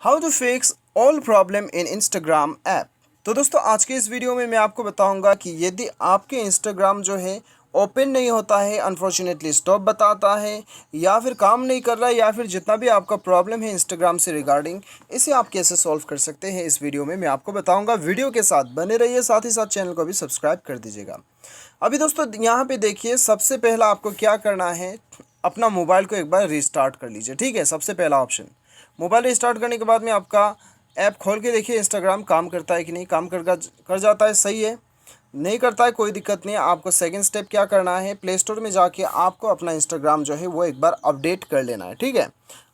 How to fix all problem in Instagram app. तो दोस्तों आज के इस वीडियो में मैं आपको बताऊंगा कि यदि आपके इंस्टाग्राम जो है ओपन नहीं होता है, अनफॉर्चुनेटली स्टॉप बताता है या फिर काम नहीं कर रहा है, या फिर जितना भी आपका प्रॉब्लम है इंस्टाग्राम से रिगार्डिंग, इसे आप कैसे सॉल्व कर सकते हैं इस वीडियो में मैं आपको बताऊंगा। वीडियो के साथ बने रहिए, साथ ही साथ चैनल को भी सब्सक्राइब कर दीजिएगा। अभी दोस्तों यहाँ पे देखिए, सबसे पहला आपको क्या करना है, अपना मोबाइल को एक बार रिस्टार्ट कर लीजिए। ठीक है, सबसे पहला ऑप्शन मोबाइल रिस्टार्ट करने के बाद में आपका ऐप खोल के देखिए इंस्टाग्राम काम करता है कि नहीं। काम कर जाता है, सही है। नहीं करता है, कोई दिक्कत नहीं है। आपको सेकंड स्टेप क्या करना है, प्ले स्टोर में जाके आपको अपना इंस्टाग्राम जो है वो एक बार अपडेट कर लेना है। ठीक है,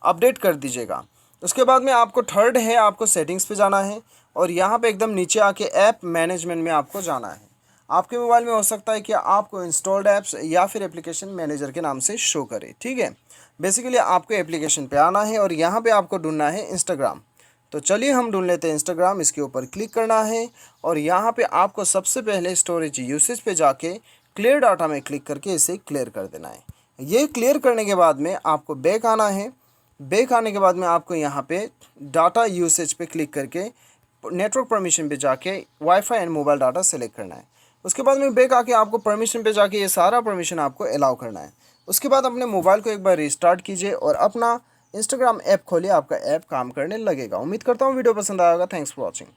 अपडेट कर दीजिएगा। उसके बाद में आपको थर्ड है, आपको सेटिंग्स पे जाना है और यहाँ पे एकदम नीचे आके ऐप मैनेजमेंट में आपको जाना है। आपके मोबाइल में हो सकता है कि आपको इंस्टॉल्ड ऐप्स या फिर एप्लीकेशन मैनेजर के नाम से शो करे। ठीक है, बेसिकली आपको एप्लीकेशन पे आना है और यहाँ पे आपको ढूंढना है इंस्टाग्राम। तो चलिए हम ढूंढ लेते हैं इंस्टाग्राम। इसके ऊपर क्लिक करना है और यहाँ पे आपको सबसे पहले स्टोरेज यूसेज पे जाके क्लियर डाटा में क्लिक करके इसे क्लियर कर देना है। ये क्लियर करने के बाद में आपको बैक आना है। बैक आने के बाद में आपको यहाँ पे डाटा यूसेज पे क्लिक करके नेटवर्क परमिशन पे जाके wifi and mobile data select करना है। उसके बाद में बैक आके आपको परमिशन पे जाके ये सारा परमिशन आपको अलाउ करना है। उसके बाद अपने मोबाइल को एक बार रिस्टार्ट कीजिए और अपना इंस्टाग्राम ऐप खोलिए, आपका ऐप काम करने लगेगा। उम्मीद करता हूँ वीडियो पसंद आएगा। Thanks for watching.